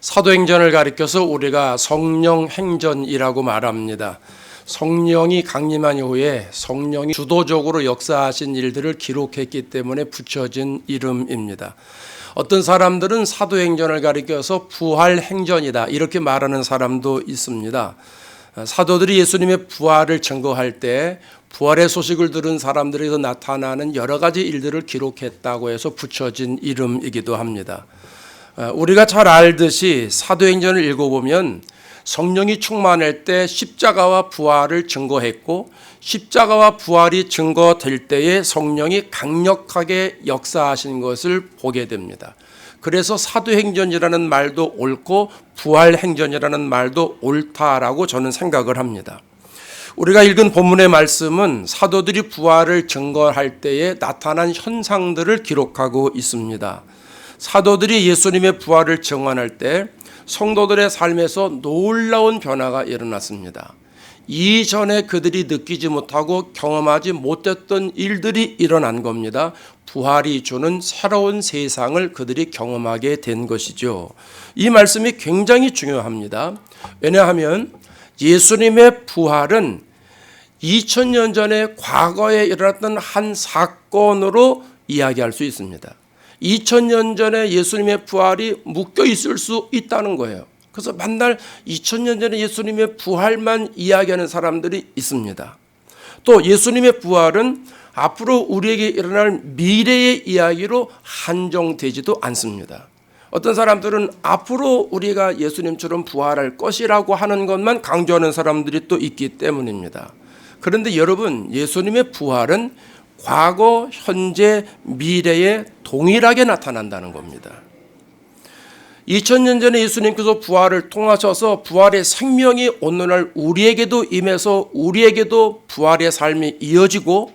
사도행전을 가리켜서 우리가 성령행전이라고 말합니다. 성령이 강림한 이후에 성령이 주도적으로 역사하신 일들을 기록했기 때문에 붙여진 이름입니다. 어떤 사람들은 사도행전을 가리켜서 부활행전이다 이렇게 말하는 사람도 있습니다. 사도들이 예수님의 부활을 증거할 때 부활의 소식을 들은 사람들에서 나타나는 여러 가지 일들을 기록했다고 해서 붙여진 이름이기도 합니다. 우리가 잘 알듯이 사도행전을 읽어보면 성령이 충만할 때 십자가와 부활을 증거했고 십자가와 부활이 증거될 때에 성령이 강력하게 역사하신 것을 보게 됩니다. 그래서 사도행전이라는 말도 옳고 부활행전이라는 말도 옳다라고 저는 생각을 합니다. 우리가 읽은 본문의 말씀은 사도들이 부활을 증거할 때에 나타난 현상들을 기록하고 있습니다. 사도들이 예수님의 부활을 증언할 때 성도들의 삶에서 놀라운 변화가 일어났습니다. 이전에 그들이 느끼지 못하고 경험하지 못했던 일들이 일어난 겁니다. 부활이 주는 새로운 세상을 그들이 경험하게 된 것이죠. 이 말씀이 굉장히 중요합니다. 왜냐하면 예수님의 부활은 2000년 전에 과거에 일어났던 한 사건으로 이야기할 수 있습니다. 2000년 전에 예수님의 부활이 묶여 있을 수 있다는 거예요. 그래서 맨날 2000년 전에 예수님의 부활만 이야기하는 사람들이 있습니다. 또 예수님의 부활은 앞으로 우리에게 일어날 미래의 이야기로 한정되지도 않습니다. 어떤 사람들은 앞으로 우리가 예수님처럼 부활할 것이라고 하는 것만 강조하는 사람들이 또 있기 때문입니다. 그런데 여러분, 예수님의 부활은 과거, 현재, 미래에 동일하게 나타난다는 겁니다. 2000년 전에 예수님께서 부활을 통하셔서 부활의 생명이 오늘날 우리에게도 임해서 우리에게도 부활의 삶이 이어지고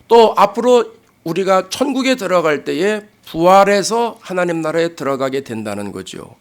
또 앞으로 우리가 천국에 들어갈 때에 부활해서 하나님 나라에 들어가게 된다는 거죠.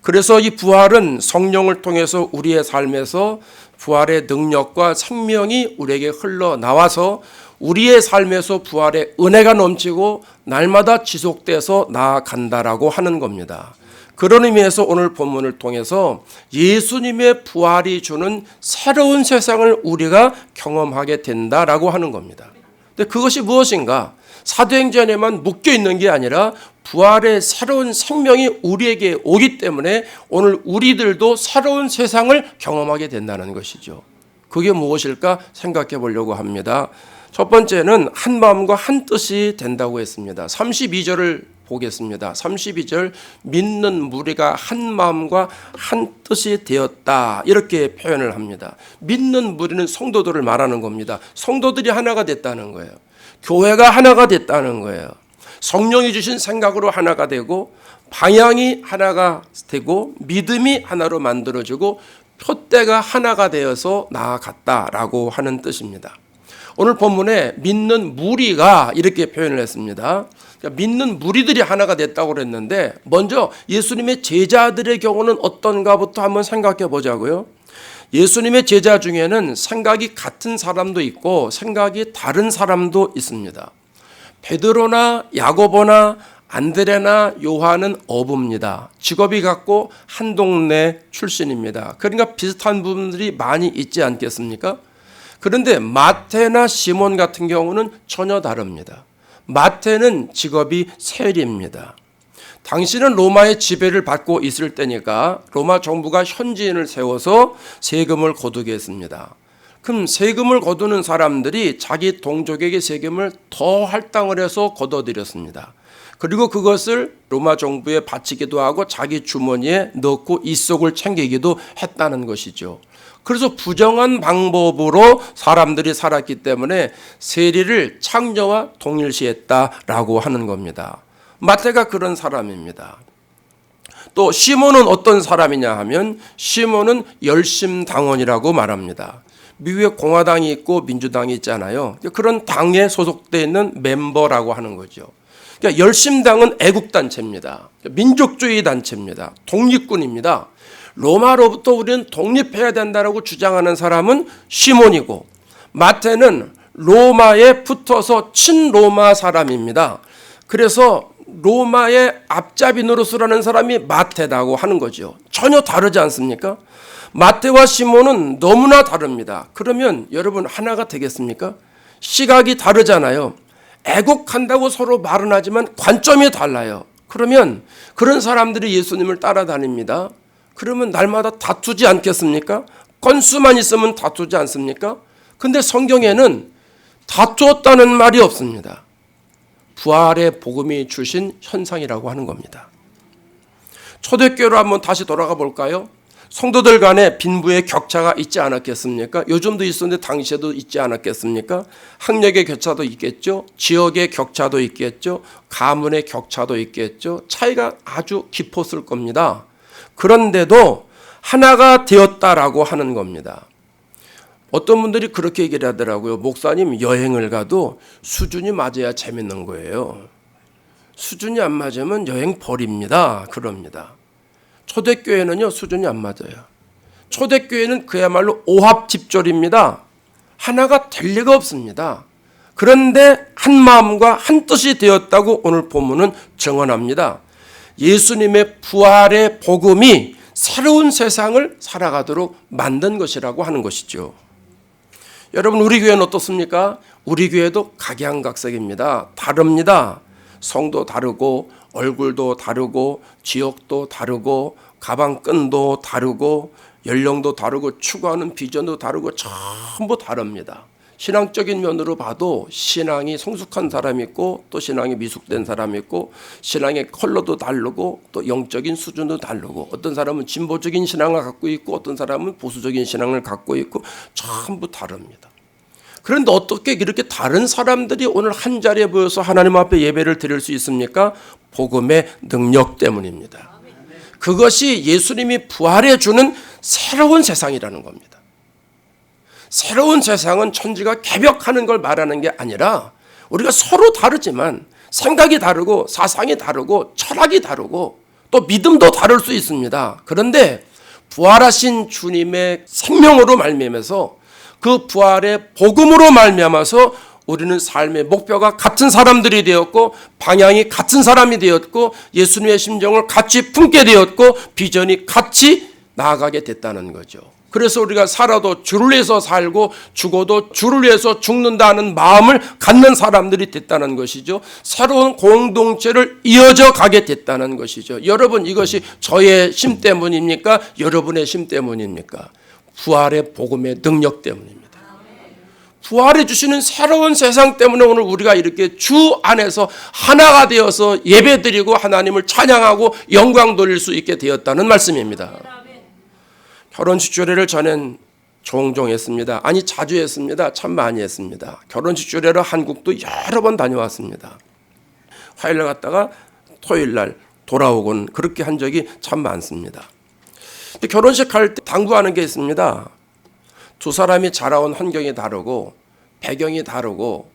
그래서 이 부활은 성령을 통해서 우리의 삶에서 부활의 능력과 생명이 우리에게 흘러나와서 우리의 삶에서 부활의 은혜가 넘치고 날마다 지속돼서 나아간다라고 하는 겁니다. 그런 의미에서 오늘 본문을 통해서 예수님의 부활이 주는 새로운 세상을 우리가 경험하게 된다라고 하는 겁니다. 근데 그것이 무엇인가? 사도행전에만 묶여 있는 게 아니라 부활의 새로운 생명이 우리에게 오기 때문에 오늘 우리들도 새로운 세상을 경험하게 된다는 것이죠. 그게 무엇일까 생각해 보려고 합니다. 첫 번째는 한 마음과 한 뜻이 된다고 했습니다. 32절을 보겠습니다. 32절 믿는 무리가 한 마음과 한 뜻이 되었다 이렇게 표현을 합니다. 믿는 무리는 성도들을 말하는 겁니다. 성도들이 하나가 됐다는 거예요. 교회가 하나가 됐다는 거예요. 성령이 주신 생각으로 하나가 되고 방향이 하나가 되고 믿음이 하나로 만들어지고 표대가 하나가 되어서 나아갔다라고 하는 뜻입니다. 오늘 본문에 믿는 무리가 이렇게 표현을 했습니다. 믿는 무리들이 하나가 됐다고 그랬는데 먼저 예수님의 제자들의 경우는 어떤가부터 한번 생각해 보자고요. 예수님의 제자 중에는 생각이 같은 사람도 있고 생각이 다른 사람도 있습니다. 베드로나 야고보나 안드레나 요한은 어부입니다. 직업이 같고 한 동네 출신입니다. 그러니까 비슷한 부분들이 많이 있지 않겠습니까? 그런데 마태나 시몬 같은 경우는 전혀 다릅니다. 마태는 직업이 세리입니다. 당신은 로마의 지배를 받고 있을 때니까 로마 정부가 현지인을 세워서 세금을 거두게 했습니다. 그럼 세금을 거두는 사람들이 자기 동족에게 세금을 더 할당을 해서 거둬들였습니다. 그리고 그것을 로마 정부에 바치기도 하고 자기 주머니에 넣고 입속을 챙기기도 했다는 것이죠. 그래서 부정한 방법으로 사람들이 살았기 때문에 세리를 창녀와 동일시했다라고 하는 겁니다. 마태가 그런 사람입니다. 또 시몬은 어떤 사람이냐 하면 시몬은 열심당원이라고 말합니다. 미국에 공화당이 있고 민주당이 있잖아요. 그런 당에 소속되어 있는 멤버라고 하는 거죠. 그러니까 열심당은 애국단체입니다. 민족주의 단체입니다. 독립군입니다. 로마로부터 우리는 독립해야 된다고 주장하는 사람은 시몬이고 마태는 로마에 붙어서 친로마 사람입니다. 그래서 로마의 앞잡이 노릇을 사람이 마태라고 하는 거죠. 전혀 다르지 않습니까? 마태와 시몬은 너무나 다릅니다. 그러면 여러분 하나가 되겠습니까? 시각이 다르잖아요. 애국한다고 서로 말은 하지만 관점이 달라요. 그러면 그런 사람들이 예수님을 따라다닙니다. 그러면 날마다 다투지 않겠습니까? 건수만 있으면 다투지 않습니까? 근데 성경에는 다투었다는 말이 없습니다. 부활의 복음이 주신 현상이라고 하는 겁니다. 초대교회로 한번 다시 돌아가 볼까요? 성도들 간에 빈부의 격차가 있지 않았겠습니까? 요즘도 있었는데 당시에도 있지 않았겠습니까? 학력의 격차도 있겠죠. 지역의 격차도 있겠죠. 가문의 격차도 있겠죠. 차이가 아주 깊었을 겁니다. 그런데도 하나가 되었다라고 하는 겁니다. 어떤 분들이 그렇게 얘기를 하더라고요. 목사님, 여행을 가도 수준이 맞아야 재밌는 거예요. 수준이 안 맞으면 여행 버립니다. 그럽니다. 초대교회는요, 수준이 안 맞아요. 초대교회는 그야말로 오합집졸입니다. 하나가 될 리가 없습니다. 그런데 한 마음과 한 뜻이 되었다고 오늘 본문은 증언합니다. 예수님의 부활의 복음이 새로운 세상을 살아가도록 만든 것이라고 하는 것이죠. 여러분, 우리 교회는 어떻습니까? 우리 교회도 각양각색입니다. 다릅니다. 성도 다르고 얼굴도 다르고 지역도 다르고 가방끈도 다르고 연령도 다르고 추구하는 비전도 다르고 전부 다릅니다. 신앙적인 면으로 봐도 신앙이 성숙한 사람이 있고 또 신앙이 미숙된 사람이 있고 신앙의 컬러도 다르고 또 영적인 수준도 다르고 어떤 사람은 진보적인 신앙을 갖고 있고 어떤 사람은 보수적인 신앙을 갖고 있고 전부 다릅니다. 그런데 어떻게 이렇게 다른 사람들이 오늘 한 자리에 모여서 하나님 앞에 예배를 드릴 수 있습니까? 복음의 능력 때문입니다. 그것이 예수님이 부활해 주는 새로운 세상이라는 겁니다. 새로운 세상은 천지가 개벽하는 걸 말하는 게 아니라 우리가 서로 다르지만 생각이 다르고 사상이 다르고 철학이 다르고 또 믿음도 다를 수 있습니다. 그런데 부활하신 주님의 생명으로 말미암아서 그 부활의 복음으로 말미암아서 우리는 삶의 목표가 같은 사람들이 되었고 방향이 같은 사람이 되었고 예수님의 심정을 같이 품게 되었고 비전이 같이 나아가게 됐다는 거죠. 그래서 우리가 살아도 주를 위해서 살고 죽어도 주를 위해서 죽는다는 마음을 갖는 사람들이 됐다는 것이죠. 새로운 공동체를 이어져 가게 됐다는 것이죠. 여러분, 이것이 저의 힘 때문입니까? 여러분의 힘 때문입니까? 부활의 복음의 능력 때문입니다. 부활해 주시는 새로운 세상 때문에 오늘 우리가 이렇게 주 안에서 하나가 되어서 예배드리고 하나님을 찬양하고 영광 돌릴 수 있게 되었다는 말씀입니다. 결혼식 주례를 저는 종종 했습니다. 아니 자주 했습니다. 참 많이 했습니다. 결혼식 주례로 한국도 여러 번 다녀왔습니다. 화요일 날 갔다가 토요일 날 돌아오곤 그렇게 한 적이 참 많습니다. 결혼식 할 때 당부하는 게 있습니다. 두 사람이 자라온 환경이 다르고 배경이 다르고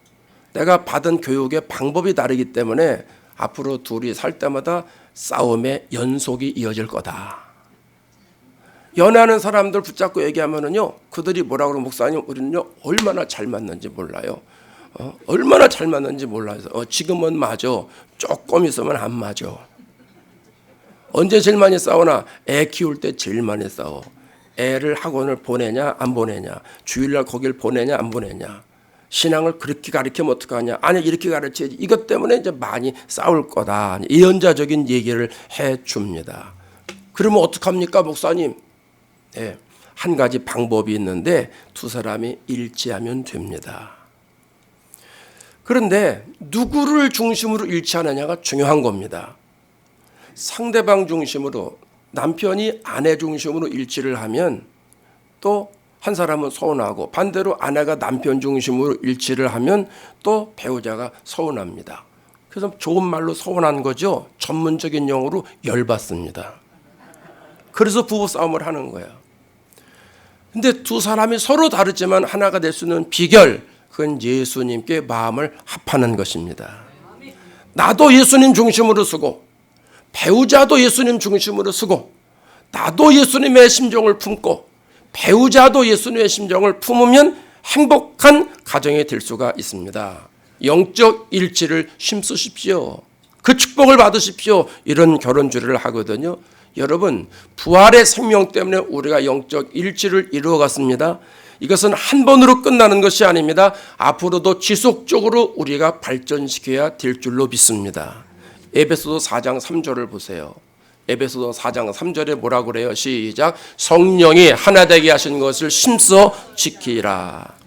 내가 받은 교육의 방법이 다르기 때문에 앞으로 둘이 살 때마다 싸움의 연속이 이어질 거다. 연애하는 사람들 붙잡고 얘기하면은요, 그들이 뭐라고 그러면 목사님 우리는요 얼마나 잘 맞는지 몰라요. 얼마나 잘 맞는지 몰라요. 지금은 맞아. 조금 있으면 안 맞아. 언제 제일 많이 싸우나? 애 키울 때 제일 많이 싸워. 애를 학원을 보내냐 안 보내냐, 주일날 거길 보내냐 안 보내냐, 신앙을 그렇게 가르치면 어떡하냐, 아니 이렇게 가르쳐야지. 이것 때문에 이제 많이 싸울 거다. 예언자적인 얘기를 해줍니다. 그러면 어떡합니까 목사님? 네, 한 가지 방법이 있는데 두 사람이 일치하면 됩니다. 그런데 누구를 중심으로 일치하느냐가 중요한 겁니다. 상대방 중심으로, 남편이 아내 중심으로 일치를 하면 또 한 사람은 서운하고 반대로 아내가 남편 중심으로 일치를 하면 또 배우자가 서운합니다. 그래서 좋은 말로 서운한 거죠. 전문적인 용어로 열받습니다. 그래서 부부싸움을 하는 거예요. 근데 두 사람이 서로 다르지만 하나가 될 수 있는 비결, 그건 예수님께 마음을 합하는 것입니다. 나도 예수님 중심으로 쓰고 배우자도 예수님 중심으로 쓰고 나도 예수님의 심정을 품고 배우자도 예수님의 심정을 품으면 행복한 가정이 될 수가 있습니다. 영적 일치를 힘쓰십시오. 그 축복을 받으십시오. 이런 결혼주례를 하거든요. 여러분, 부활의 생명 때문에 우리가 영적 일치를 이루어갔습니다. 이것은 한 번으로 끝나는 것이 아닙니다. 앞으로도 지속적으로 우리가 발전시켜야 될 줄로 믿습니다. 에베소서 4장 3절을 보세요. 에베소서 4장 3절에 뭐라고 그래요? 시작. 성령이 하나 되게 하신 것을 힘써 지키라.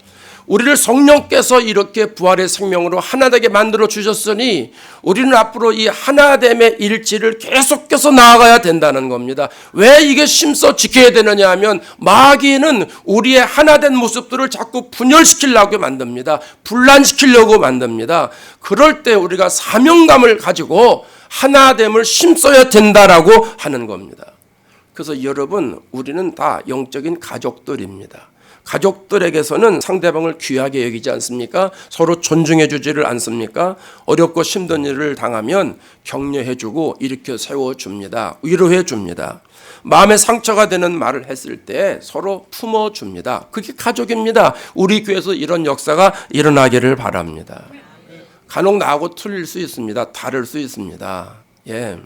우리를 성령께서 이렇게 부활의 생명으로 하나 되게 만들어 주셨으니 우리는 앞으로 이 하나됨의 일치를 계속해서 나아가야 된다는 겁니다. 왜 이게 힘써 지켜야 되느냐 하면 마귀는 우리의 하나된 모습들을 자꾸 분열시키려고 만듭니다. 분란시키려고 만듭니다. 그럴 때 우리가 사명감을 가지고 하나됨을 힘써야 된다라고 하는 겁니다. 그래서 여러분, 우리는 다 영적인 가족들입니다. 가족들에게서는 상대방을 귀하게 여기지 않습니까? 서로 존중해 주지를 않습니까? 어렵고 힘든 일을 당하면 격려해 주고 일으켜 세워 줍니다. 위로해 줍니다. 마음에 상처가 되는 말을 했을 때 서로 품어 줍니다. 그게 가족입니다. 우리 교회에서 이런 역사가 일어나기를 바랍니다. 간혹 나하고 틀릴 수 있습니다. 다를 수 있습니다. 예.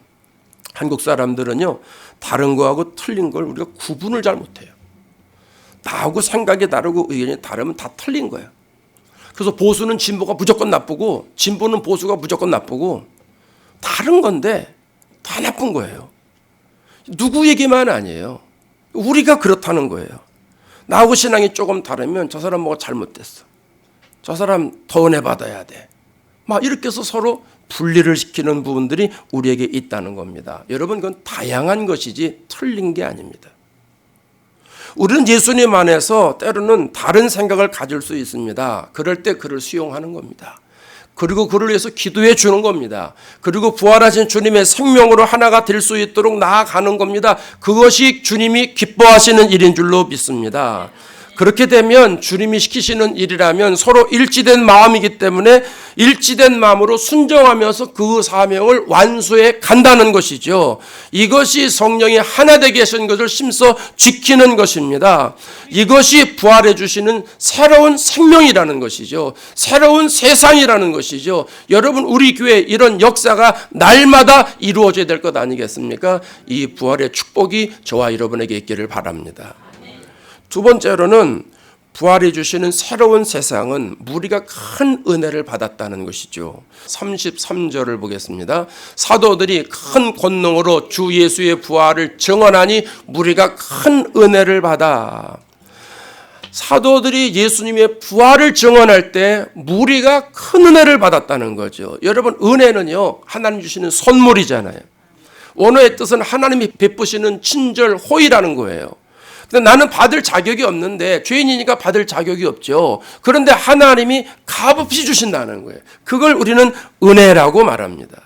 한국 사람들은요, 다른 거하고 틀린 걸 우리가 구분을 잘 못해요. 나하고 생각이 다르고 의견이 다르면 다 틀린 거예요. 그래서 보수는 진보가 무조건 나쁘고 진보는 보수가 무조건 나쁘고 다른 건데 다 나쁜 거예요. 누구 얘기만 아니에요. 우리가 그렇다는 거예요. 나하고 신앙이 조금 다르면 저 사람 뭐가 잘못됐어. 저 사람 더 은혜 받아야 돼. 막 이렇게 해서 서로 분리를 시키는 부분들이 우리에게 있다는 겁니다. 여러분, 그건 다양한 것이지 틀린 게 아닙니다. 우리는 예수님 안에서 때로는 다른 생각을 가질 수 있습니다. 그럴 때 그를 수용하는 겁니다. 그리고 그를 위해서 기도해 주는 겁니다. 그리고 부활하신 주님의 생명으로 하나가 될 수 있도록 나아가는 겁니다. 그것이 주님이 기뻐하시는 일인 줄로 믿습니다. 그렇게 되면 주님이 시키시는 일이라면 서로 일치된 마음이기 때문에 일치된 마음으로 순종하면서 그 사명을 완수해 간다는 것이죠. 이것이 성령이 하나 되게 하신 것을 힘써 지키는 것입니다. 이것이 부활해 주시는 새로운 생명이라는 것이죠. 새로운 세상이라는 것이죠. 여러분, 우리 교회 이런 역사가 날마다 이루어져야 될 것 아니겠습니까? 이 부활의 축복이 저와 여러분에게 있기를 바랍니다. 두 번째로는 부활해 주시는 새로운 세상은 무리가 큰 은혜를 받았다는 것이죠. 33절을 보겠습니다. 사도들이 큰 권능으로 주 예수의 부활을 증언하니 무리가 큰 은혜를 받아. 사도들이 예수님의 부활을 증언할 때 무리가 큰 은혜를 받았다는 거죠. 여러분, 은혜는요, 하나님 주시는 선물이잖아요. 원어의 뜻은 하나님이 베푸시는 친절 호의라는 거예요. 근데 나는 받을 자격이 없는데, 죄인이니까 받을 자격이 없죠. 그런데 하나님이 값없이 주신다는 거예요. 그걸 우리는 은혜라고 말합니다.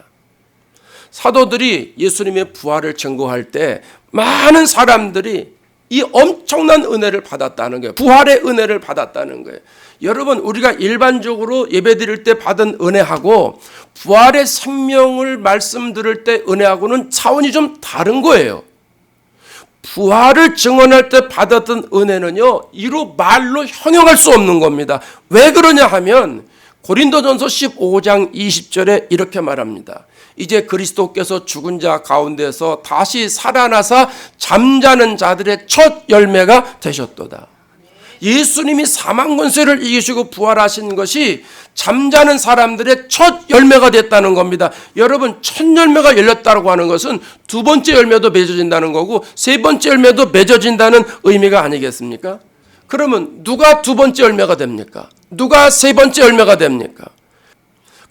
사도들이 예수님의 부활을 증거할 때 많은 사람들이 이 엄청난 은혜를 받았다는 거예요. 부활의 은혜를 받았다는 거예요. 여러분, 우리가 일반적으로 예배드릴 때 받은 은혜하고 부활의 생명을 말씀 들을 때 은혜하고는 차원이 좀 다른 거예요. 부활을 증언할 때 받았던 은혜는요, 이루 말로 형용할 수 없는 겁니다. 왜 그러냐 하면 고린도전서 15장 20절에 이렇게 말합니다. 이제 그리스도께서 죽은 자 가운데서 다시 살아나사 잠자는 자들의 첫 열매가 되셨도다. 예수님이 사망 권세를 이기시고 부활하신 것이 잠자는 사람들의 첫 열매가 됐다는 겁니다. 여러분, 첫 열매가 열렸다고 하는 것은 두 번째 열매도 맺어진다는 거고 세 번째 열매도 맺어진다는 의미가 아니겠습니까? 그러면 누가 두 번째 열매가 됩니까? 누가 세 번째 열매가 됩니까?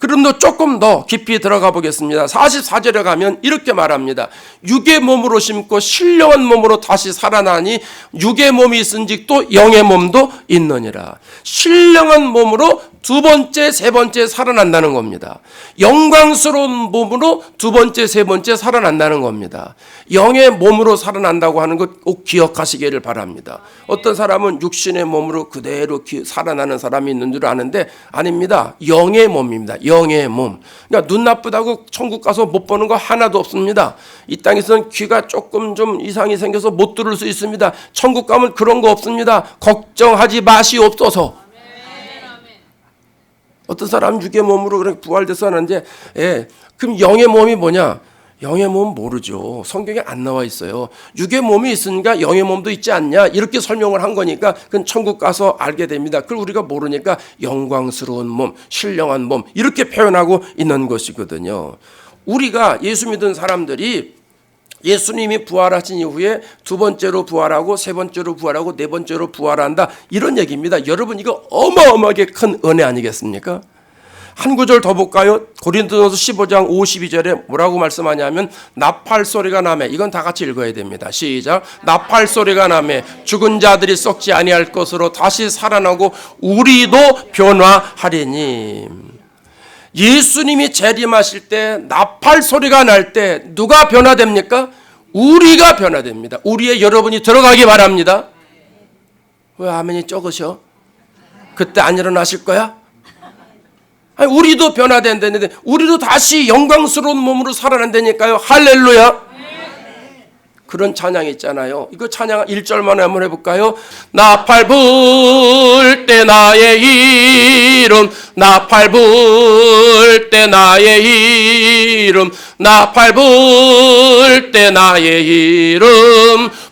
그럼 조금 더 깊이 들어가 보겠습니다. 44절에 가면 이렇게 말합니다. 육의 몸으로 심고 신령한 몸으로 다시 살아나니 육의 몸이 있은즉 또 영의 몸도 있느니라. 신령한 몸으로 두 번째, 세 번째 살아난다는 겁니다. 영광스러운 몸으로 두 번째, 세 번째 살아난다는 겁니다. 영의 몸으로 살아난다고 하는 것 꼭 기억하시기를 바랍니다. 어떤 사람은 육신의 몸으로 그대로 살아나는 사람이 있는 줄 아는데 아닙니다. 영의 몸입니다. 영의 몸. 그러니까 눈 나쁘다고 천국 가서 못 보는 거 하나도 없습니다. 이 땅에서는 귀가 조금 좀 이상이 생겨서 못 들을 수 있습니다. 천국 가면 그런 거 없습니다. 걱정하지 마시옵소서. 어떤 사람은 육의 몸으로 그렇게 부활돼서 하는데, 그럼 영의 몸이 뭐냐? 영의 몸 모르죠. 성경에 안 나와 있어요. 육의 몸이 있으니까 영의 몸도 있지 않냐? 이렇게 설명을 한 거니까 그건 천국 가서 알게 됩니다. 그걸 우리가 모르니까 영광스러운 몸, 신령한 몸 이렇게 표현하고 있는 것이거든요. 우리가 예수 믿은 사람들이 예수님이 부활하신 이후에 두 번째로 부활하고 세 번째로 부활하고 네 번째로 부활한다 이런 얘기입니다. 여러분 이거 어마어마하게 큰 은혜 아니겠습니까? 한 구절 더 볼까요? 고린도전서 15장 52절에 뭐라고 말씀하냐면 나팔 소리가 나매, 이건 다 같이 읽어야 됩니다. 시작. 나팔 소리가 나매 죽은 자들이 썩지 아니할 것으로 다시 살아나고 우리도 변화하리니. 예수님이 재림하실 때 나팔 소리가 날 때 누가 변화됩니까? 우리가 변화됩니다. 우리의 여러분이 들어가기 바랍니다. 왜 아멘이 적으셔? 그때 안 일어나실 거야? 아니, 우리도 변화된다는데 우리도 다시 영광스러운 몸으로 살아난다니까요. 할렐루야. 그런 찬양이 있잖아요. 이거 찬양 1절만 한번 해볼까요? 나팔 불 때 나의 이름, 나팔 불 때 나의 이름, 나팔 불 때 나의 이름,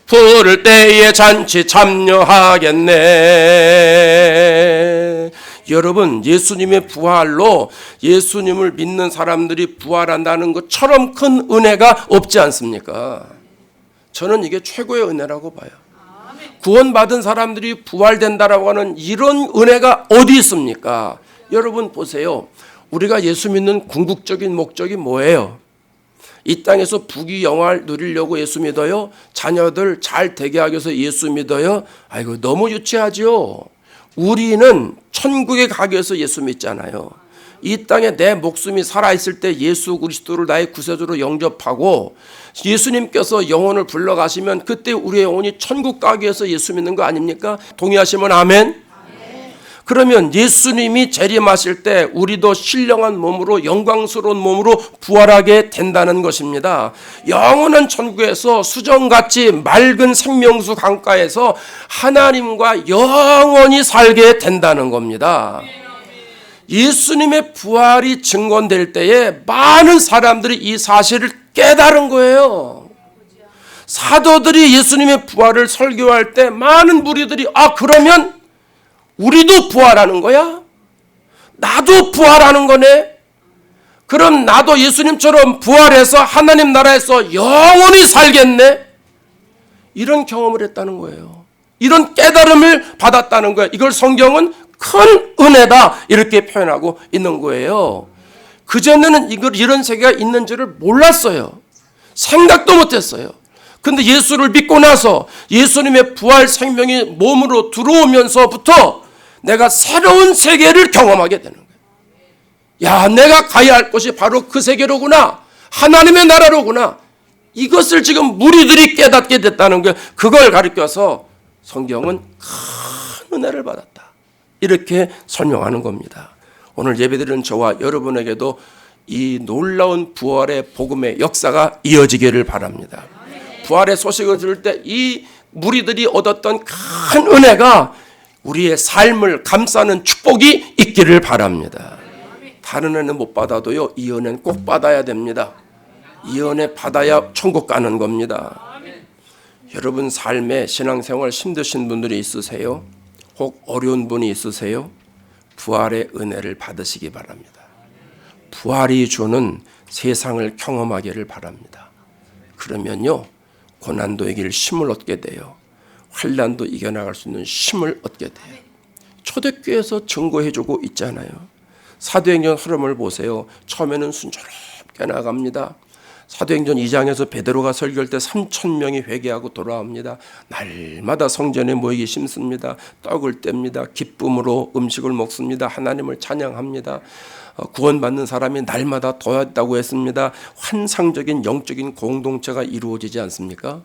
부를 때에 잔치 참여하겠네. 여러분, 예수님의 부활로 예수님을 믿는 사람들이 부활한다는 것처럼 큰 은혜가 없지 않습니까? 저는 이게 최고의 은혜라고 봐요. 구원받은 사람들이 부활된다라고 하는 이런 은혜가 어디 있습니까? 여러분 보세요. 우리가 예수 믿는 궁극적인 목적이 뭐예요? 이 땅에서 부귀영화를 누리려고 예수 믿어요? 자녀들 잘 되게 하기 위해서 예수 믿어요? 아이고 너무 유치하죠. 우리는 천국에 가기 위해서 예수 믿잖아요. 이 땅에 내 목숨이 살아있을 때 예수 그리스도를 나의 구세주로 영접하고 예수님께서 영혼을 불러가시면 그때 우리의 영혼이 천국 가기 위해서 예수 믿는 거 아닙니까? 동의하시면 아멘? 그러면 예수님이 재림하실 때 우리도 신령한 몸으로 영광스러운 몸으로 부활하게 된다는 것입니다. 영원한 천국에서 수정같이 맑은 생명수 강가에서 하나님과 영원히 살게 된다는 겁니다. 예수님의 부활이 증거될 때에 많은 사람들이 이 사실을 깨달은 거예요. 사도들이 예수님의 부활을 설교할 때 많은 무리들이 그러면 우리도 부활하는 거야? 나도 부활하는 거네? 그럼 나도 예수님처럼 부활해서 하나님 나라에서 영원히 살겠네? 이런 경험을 했다는 거예요. 이런 깨달음을 받았다는 거예요. 이걸 성경은 큰 은혜다 이렇게 표현하고 있는 거예요. 그전에는 이런 세계가 있는지를 몰랐어요. 생각도 못했어요. 근데 예수를 믿고 나서 예수님의 부활 생명이 몸으로 들어오면서부터 내가 새로운 세계를 경험하게 되는 거예요. 야, 내가 가야 할 곳이 바로 그 세계로구나. 하나님의 나라로구나. 이것을 지금 무리들이 깨닫게 됐다는 거예요. 그걸 가리켜서 성경은 큰 은혜를 받았다. 이렇게 설명하는 겁니다. 오늘 예배드리는 저와 여러분에게도 이 놀라운 부활의 복음의 역사가 이어지기를 바랍니다. 부활의 소식을 들을 때 이 무리들이 얻었던 큰 은혜가 우리의 삶을 감싸는 축복이 있기를 바랍니다. 다른 은혜는 못 받아도요, 이 은혜는 꼭 받아야 됩니다. 이 은혜 받아야 천국 가는 겁니다. 여러분 삶에 신앙생활 힘드신 분들이 있으세요? 혹 어려운 분이 있으세요? 부활의 은혜를 받으시기 바랍니다. 부활이 주는 세상을 경험하기를 바랍니다. 그러면요, 고난도 이길 힘을 얻게 돼요. 환난도 이겨나갈 수 있는 힘을 얻게 돼요. 초대교회에서 증거해주고 있잖아요. 사도행전 흐름을 보세요. 처음에는 순조롭게 나갑니다. 사도행전 2장에서 베드로가 설교할 때 3,000명이 회개하고 돌아옵니다. 날마다 성전에 모이기 힘씁니다. 떡을 뗍니다. 기쁨으로 음식을 먹습니다. 하나님을 찬양합니다. 구원받는 사람이 날마다 더 있다고 했습니다. 환상적인 영적인 공동체가 이루어지지 않습니까?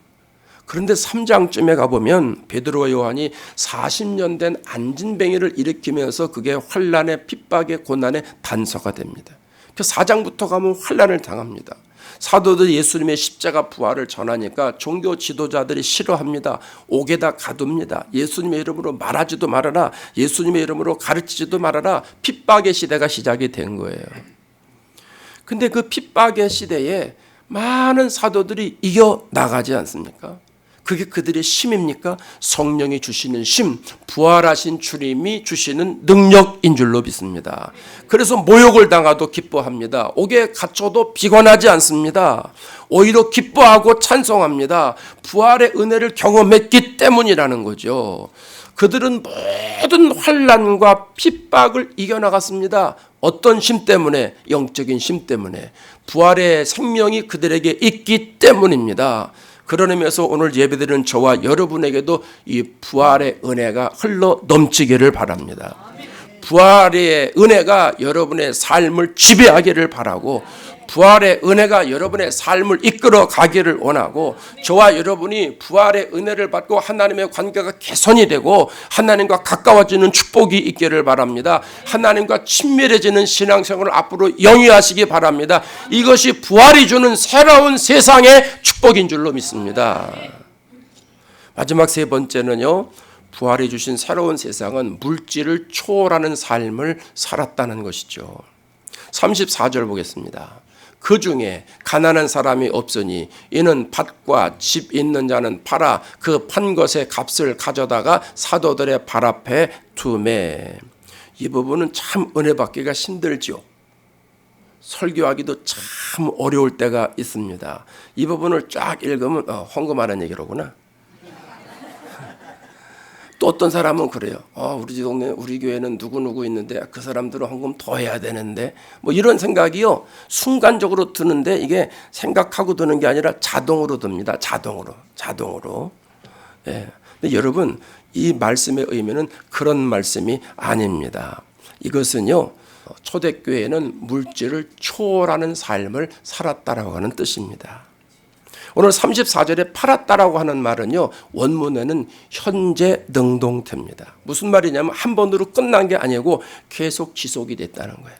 그런데 3장쯤에 가보면 베드로와 요한이 40년 된 안진뱅이를 일으키면서 그게 환난의 핍박의 고난의 단서가 됩니다. 그 4장부터 가면 환난을 당합니다. 사도들이 예수님의 십자가 부활을 전하니까 종교 지도자들이 싫어합니다. 옥에다 가둡니다. 예수님의 이름으로 말하지도 말아라. 예수님의 이름으로 가르치지도 말아라. 핍박의 시대가 시작이 된 거예요. 근데 그 핍박의 시대에 많은 사도들이 이겨나가지 않습니까? 그게 그들의 힘입니까? 성령이 주시는 힘, 부활하신 주님이 주시는 능력인 줄로 믿습니다. 그래서 모욕을 당하도 기뻐합니다. 옥에 갇혀도 비관하지 않습니다. 오히려 기뻐하고 찬송합니다. 부활의 은혜를 경험했기 때문이라는 거죠. 그들은 모든 환난과 핍박을 이겨나갔습니다. 어떤 힘 때문에? 영적인 힘 때문에. 부활의 생명이 그들에게 있기 때문입니다. 그런 의미에서 오늘 예배드리는 저와 여러분에게도 이 부활의 은혜가 흘러 넘치기를 바랍니다. 부활의 은혜가 여러분의 삶을 지배하기를 바라고, 부활의 은혜가 여러분의 삶을 이끌어 가기를 원하고, 저와 여러분이 부활의 은혜를 받고 하나님의 관계가 개선이 되고 하나님과 가까워지는 축복이 있기를 바랍니다. 하나님과 친밀해지는 신앙생활을 앞으로 영위하시기 바랍니다. 이것이 부활이 주는 새로운 세상의 축복인 줄로 믿습니다. 마지막 세 번째는요, 부활이 주신 새로운 세상은 물질을 초월하는 삶을 살았다는 것이죠. 34절 보겠습니다. 그 중에 가난한 사람이 없으니 이는 밭과 집 있는 자는 팔아 그 판 것의 값을 가져다가 사도들의 발 앞에 두매. 이 부분은 참 은혜 받기가 힘들죠. 설교하기도 참 어려울 때가 있습니다. 이 부분을 쫙 읽으면 헌금하는 얘기로구나. 또 어떤 사람은 그래요. 우리 동네, 우리 교회는 누구 있는데 그 사람들은 헌금 더 해야 되는데, 뭐 이런 생각이요, 순간적으로 드는데 이게 생각하고 드는 게 아니라 자동으로 듭니다. 자동으로. 예. 근데 여러분, 이 말씀의 의미는 그런 말씀이 아닙니다. 이것은요, 초대교회는 물질을 초월하는 삶을 살았다라고 하는 뜻입니다. 오늘 34절에 팔았다라고 하는 말은요, 원문에는 현재 능동태입니다. 무슨 말이냐면 한 번으로 끝난 게 아니고 계속 지속이 됐다는 거예요.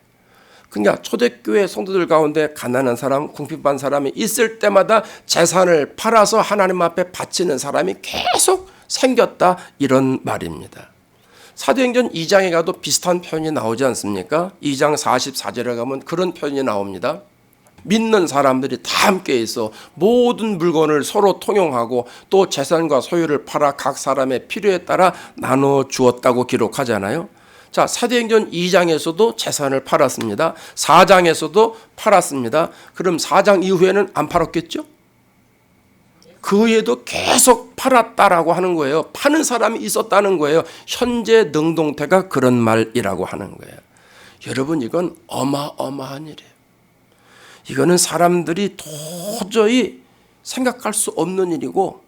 그러니까 초대교회 성도들 가운데 가난한 사람, 궁핍한 사람이 있을 때마다 재산을 팔아서 하나님 앞에 바치는 사람이 계속 생겼다, 이런 말입니다. 사도행전 2장에 가도 비슷한 표현이 나오지 않습니까? 2장 44절에 가면 그런 표현이 나옵니다. 믿는 사람들이 다 함께 있어 모든 물건을 서로 통용하고 또 재산과 소유를 팔아 각 사람의 필요에 따라 나눠 주었다고 기록하잖아요. 자, 사도행전 2장에서도 재산을 팔았습니다. 4장에서도 팔았습니다. 그럼 4장 이후에는 안 팔았겠죠? 그 외에도 계속 팔았다라고 하는 거예요. 파는 사람이 있었다는 거예요. 현재 능동태가 그런 말이라고 하는 거예요. 여러분, 이건 어마어마한 일이에요. 이거는 사람들이 도저히 생각할 수 없는 일이고,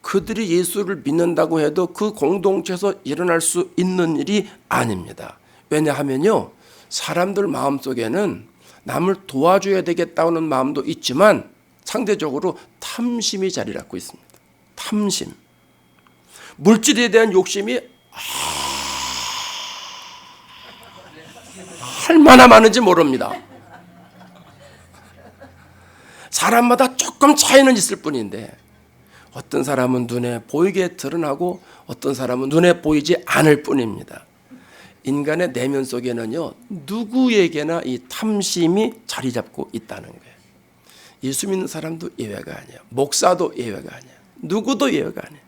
그들이 예수를 믿는다고 해도 그 공동체에서 일어날 수 있는 일이 아닙니다. 왜냐하면요, 사람들 마음속에는 남을 도와줘야 되겠다는 마음도 있지만 상대적으로 탐심이 자리 잡고 있습니다. 탐심. 물질에 대한 욕심이 얼마나 많은지 모릅니다. 사람마다 조금 차이는 있을 뿐인데, 어떤 사람은 눈에 보이게 드러나고 어떤 사람은 눈에 보이지 않을 뿐입니다. 인간의 내면 속에는요, 누구에게나 이 탐심이 자리 잡고 있다는 거예요. 예수 믿는 사람도 예외가 아니에요. 목사도 예외가 아니에요. 누구도 예외가 아니에요.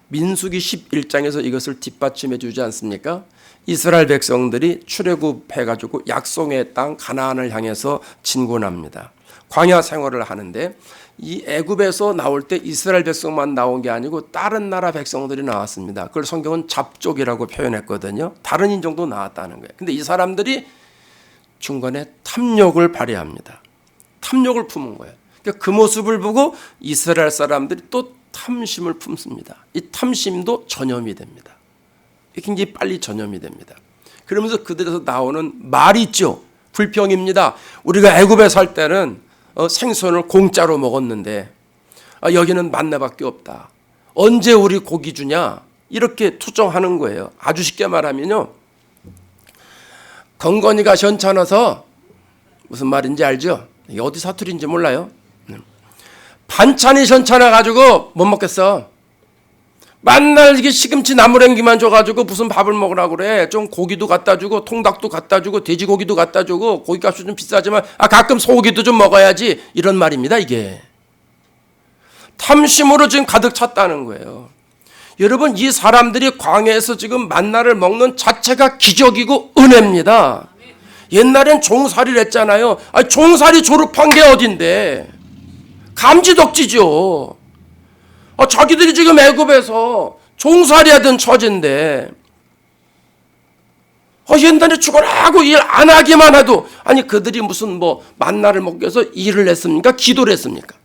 민수기 11장에서 이것을 뒷받침해 주지 않습니까? 이스라엘 백성들이 출애굽해가지고 약속의 땅 가나안을 향해서 진군합니다. 광야 생활을 하는데, 이 애굽에서 나올 때 이스라엘 백성만 나온 게 아니고 다른 나라 백성들이 나왔습니다. 그걸 성경은 잡족이라고 표현했거든요. 다른 인종도 나왔다는 거예요. 근데 이 사람들이 중간에 탐욕을 발휘합니다. 탐욕을 품은 거예요. 그러니까 그 모습을 보고 이스라엘 사람들이 또 탐심을 품습니다. 이 탐심도 전염이 됩니다. 굉장히 빨리 전염이 됩니다. 그러면서 그들에서 나오는 말이 있죠. 불평입니다. 우리가 애굽에 살 때는 생선을 공짜로 먹었는데 여기는 만나밖에 없다. 언제 우리 고기 주냐? 이렇게 투정하는 거예요. 아주 쉽게 말하면요, 건건이가 현찮아서, 무슨 말인지 알죠? 이게 어디 사투리인지 몰라요. 반찬이 전찮아 가지고 못 먹겠어. 맨날 이게 시금치 나무랭기만 줘가지고 무슨 밥을 먹으라고 그래. 좀 고기도 갖다 주고 통닭도 갖다 주고 돼지고기도 갖다 주고 고기값이 좀 비싸지만 가끔 소고기도 좀 먹어야지, 이런 말입니다. 이게 탐심으로 지금 가득 찼다는 거예요. 여러분, 이 사람들이 광야에서 지금 만나를 먹는 자체가 기적이고 은혜입니다. 옛날엔 종살이를 했잖아요. 종살이 졸업한 게 어딘데. 감지덕지죠. 자기들이 지금 애굽에서 종살이 하던 처지인데 옛날에 죽어라고 일 안 하기만 해도, 아니 그들이 무슨 뭐 만나를 먹기 위해서 일을 했습니까? 기도를 했습니까?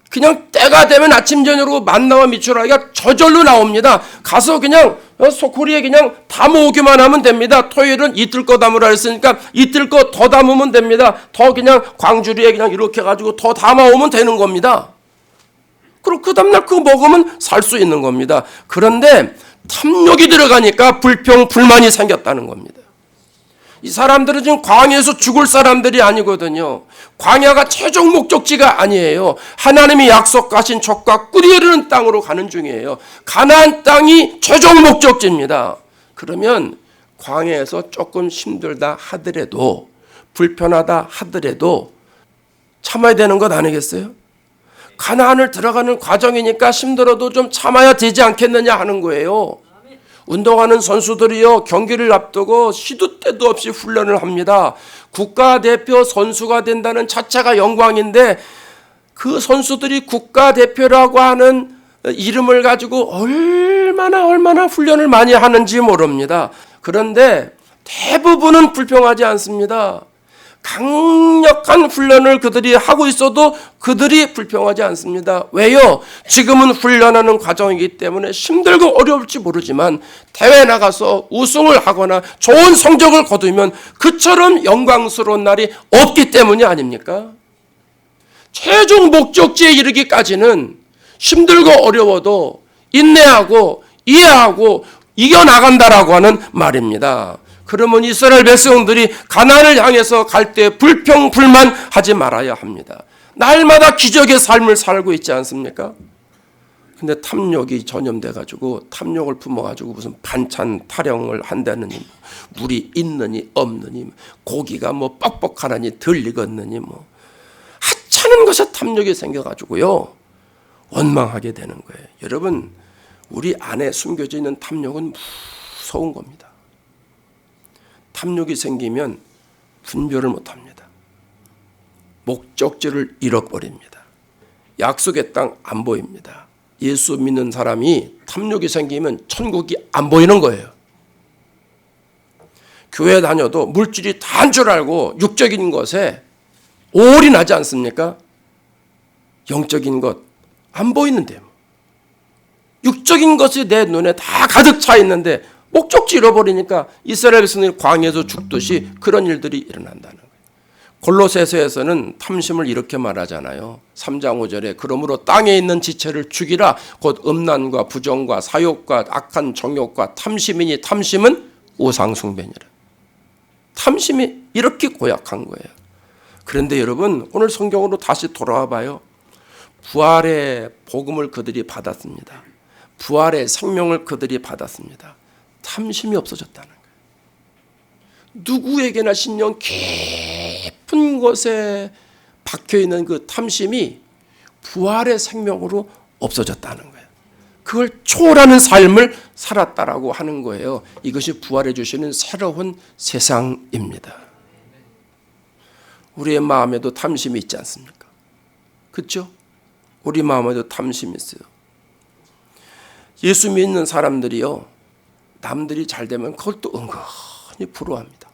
그냥 때가 되면 아침 저녁으로 만나와 미추라기가 저절로 나옵니다. 가서 그냥 소쿠리에 그냥 담아오기만 하면 됩니다. 토요일은 이틀 거 담으라 했으니까 이틀 거 더 담으면 됩니다. 더 그냥 광주리에 그냥 이렇게 가지고 더 담아오면 되는 겁니다. 그리고 그 다음날 그거 먹으면 살 수 있는 겁니다. 그런데 탐욕이 들어가니까 불평, 불만이 생겼다는 겁니다. 이 사람들은 지금 광야에서 죽을 사람들이 아니거든요. 광야가 최종 목적지가 아니에요. 하나님이 약속하신 젖과 꿀이 흐르는 땅으로 가는 중이에요. 가나안 땅이 최종 목적지입니다. 그러면 광야에서 조금 힘들다 하더라도, 불편하다 하더라도 참아야 되는 것 아니겠어요? 가나안을 들어가는 과정이니까 힘들어도 좀 참아야 되지 않겠느냐 하는 거예요. 운동하는 선수들이요, 경기를 앞두고 시도 때도 없이 훈련을 합니다. 국가대표 선수가 된다는 자체가 영광인데 그 선수들이 국가대표라고 하는 이름을 가지고 얼마나 훈련을 많이 하는지 모릅니다. 그런데 대부분은 불평하지 않습니다. 강력한 훈련을 그들이 하고 있어도 그들이 불평하지 않습니다. 왜요? 지금은 훈련하는 과정이기 때문에 힘들고 어려울지 모르지만 대회 나가서 우승을 하거나 좋은 성적을 거두면 그처럼 영광스러운 날이 없기 때문이 아닙니까? 최종 목적지에 이르기까지는 힘들고 어려워도 인내하고 이해하고 이겨나간다라고 하는 말입니다. 그러면 이스라엘 백성들이 가나안을 향해서 갈 때 불평, 불만하지 말아야 합니다. 날마다 기적의 삶을 살고 있지 않습니까? 근데 탐욕이 전염돼가지고 탐욕을 품어가지고 무슨 반찬 타령을 한다느니, 물이 있느니 없느니, 고기가 뭐 뻑뻑하느니 덜 익었느니, 뭐 하찮은 것에 탐욕이 생겨가지고요 원망하게 되는 거예요. 여러분, 우리 안에 숨겨져 있는 탐욕은 무서운 겁니다. 탐욕이 생기면 분별을 못합니다. 목적지를 잃어버립니다. 약속의 땅 안 보입니다. 예수 믿는 사람이 탐욕이 생기면 천국이 안 보이는 거예요. 교회 다녀도 물질이 다인 줄 알고 육적인 것에 올인하지 않습니까? 영적인 것 안 보이는데, 육적인 것이 내 눈에 다 가득 차 있는데 목적지 잃어버리니까 이스라엘 백성들이 광야에서 죽듯이 그런 일들이 일어난다는 거예요. 골로새서에서는 탐심을 이렇게 말하잖아요. 3장 5절에 그러므로 땅에 있는 지체를 죽이라. 곧 음란과 부정과 사욕과 악한 정욕과 탐심이니 탐심은 우상숭배니라. 탐심이 이렇게 고약한 거예요. 그런데 여러분, 오늘 성경으로 다시 돌아와 봐요. 부활의 복음을 그들이 받았습니다. 부활의 생명을 그들이 받았습니다. 탐심이 없어졌다는 거예요. 누구에게나 신령 깊은 곳에 박혀있는 그 탐심이 부활의 생명으로 없어졌다는 거예요. 그걸 초월하는 삶을 살았다라고 하는 거예요. 이것이 부활해 주시는 새로운 세상입니다. 우리의 마음에도 탐심이 있지 않습니까? 그렇죠? 우리 마음에도 탐심이 있어요. 예수 믿는 사람들이요, 남들이 잘 되면 그걸 또 은근히 부러워합니다.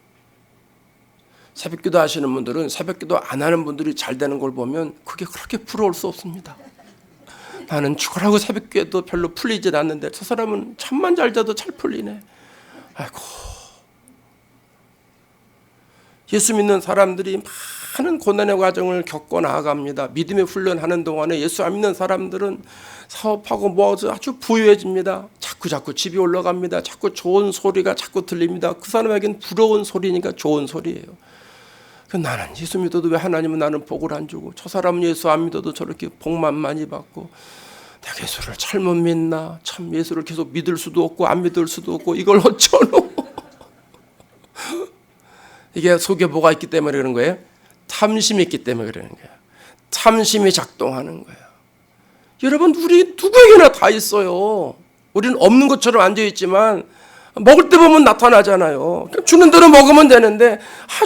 새벽기도 하시는 분들은 새벽기도 안 하는 분들이 잘 되는 걸 보면 그게 그렇게 부러울 수 없습니다. 나는 죽으라고 새벽기도 별로 풀리지 않는데 저 사람은 잠만 잘 자도 잘 풀리네. 아이고. 예수 믿는 사람들이 많은 고난의 과정을 겪고 나아갑니다. 믿음의 훈련하는 동안에 예수 안 믿는 사람들은 사업하고 뭐하고 아주 부유해집니다. 자꾸 집이 올라갑니다. 자꾸 좋은 소리가 자꾸 들립니다. 그 사람에겐 부러운 소리니까 좋은 소리예요. 나는 예수 믿어도 왜 하나님은 나는 복을 안 주고, 저 사람은 예수 안 믿어도 저렇게 복만 많이 받고, 내가 예수를 잘못 믿나? 참 예수를 계속 믿을 수도 없고 안 믿을 수도 없고 이걸 어쩌노? 이게 속에 뭐가 있기 때문에 그런 거예요? 탐심이 있기 때문에 그러는 거예요. 탐심이 작동하는 거예요. 여러분, 우리 누구에게나 다 있어요. 우리는 없는 것처럼 앉아있지만 먹을 때 보면 나타나잖아요. 주는 대로 먹으면 되는데,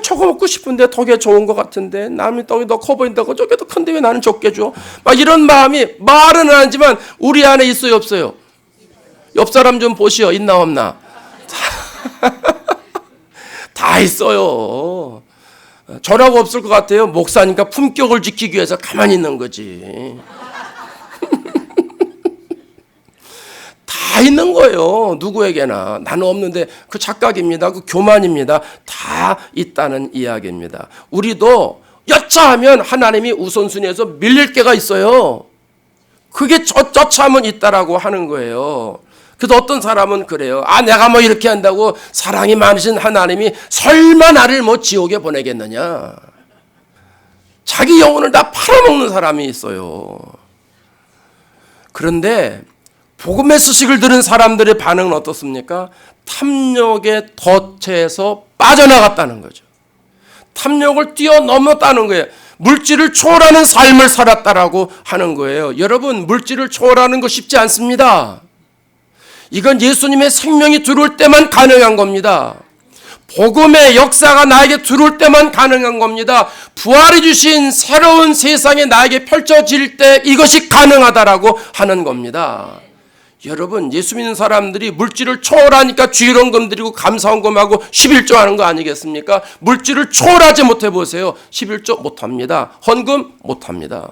저거 먹고 싶은데 저게 좋은 것 같은데, 남이 떡이 더 커 보인다고 저게 더 큰데 왜 나는 적게 줘? 막 이런 마음이 말은 안 하지만 우리 안에 있어요, 없어요? 옆 사람 좀 보시오. 있나 없나? 다 있어요. 저라고 없을 것 같아요. 목사니까 품격을 지키기 위해서 가만히 있는 거지. 다 있는 거예요. 누구에게나. 나는 없는데 그 착각입니다. 그 교만입니다. 다 있다는 이야기입니다. 우리도 여차하면 하나님이 우선순위에서 밀릴 게가 있어요. 그게 저차하면 있다라고 하는 거예요. 그래서 어떤 사람은 그래요. 내가 뭐 이렇게 한다고 사랑이 많으신 하나님이 설마 나를 뭐 지옥에 보내겠느냐. 자기 영혼을 다 팔아먹는 사람이 있어요. 그런데 복음의 소식을 들은 사람들의 반응은 어떻습니까? 탐욕의 덫에서 빠져나갔다는 거죠. 탐욕을 뛰어넘었다는 거예요. 물질을 초월하는 삶을 살았다라고 하는 거예요. 여러분, 물질을 초월하는 거 쉽지 않습니다. 이건 예수님의 생명이 들어올 때만 가능한 겁니다. 복음의 역사가 나에게 들어올 때만 가능한 겁니다. 부활해 주신 새로운 세상이 나에게 펼쳐질 때 이것이 가능하다라고 하는 겁니다. 여러분, 예수 믿는 사람들이 물질을 초월하니까 주일원금 드리고 감사원금하고 11조 하는 거 아니겠습니까? 물질을 초월하지 못해 보세요. 11조 못합니다. 헌금 못합니다.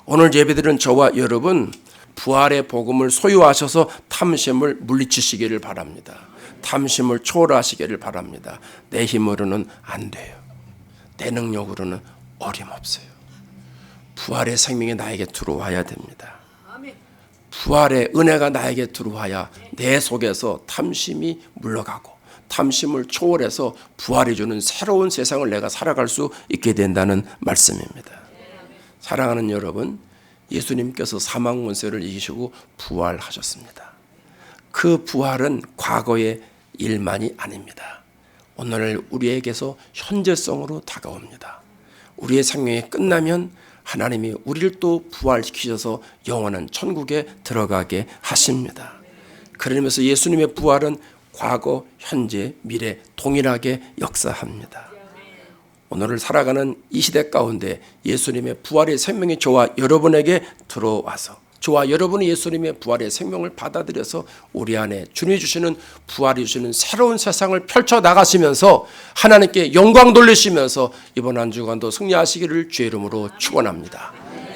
오늘 예배드리는 저와 여러분, 부활의 복음을 소유하셔서 탐심을 물리치시기를 바랍니다. 탐심을 초월하시기를 바랍니다. 내 힘으로는 안 돼요. 내 능력으로는 어림없어요. 부활의 생명이 나에게 들어와야 됩니다. 부활의 은혜가 나에게 들어와야 내 속에서 탐심이 물러가고 탐심을 초월해서 부활해 주는 새로운 세상을 내가 살아갈 수 있게 된다는 말씀입니다. 사랑하는 여러분, 예수님께서 사망 권세를 이기시고 부활하셨습니다. 그 부활은 과거의 일만이 아닙니다. 오늘 우리에게서 현재성으로 다가옵니다. 우리의 생명이 끝나면 하나님이 우리를 또 부활시키셔서 영원한 천국에 들어가게 하십니다. 그러면서 예수님의 부활은 과거, 현재, 미래 동일하게 역사합니다. 오늘을 살아가는 이 시대 가운데 예수님의 부활의 생명이 저와 여러분에게 들어와서 저와 여러분이 예수님의 부활의 생명을 받아들여서 우리 안에 주님이 주시는 부활이 주시는 새로운 세상을 펼쳐나가시면서 하나님께 영광 돌리시면서 이번 한 주간도 승리하시기를 주의 이름으로 축원합니다.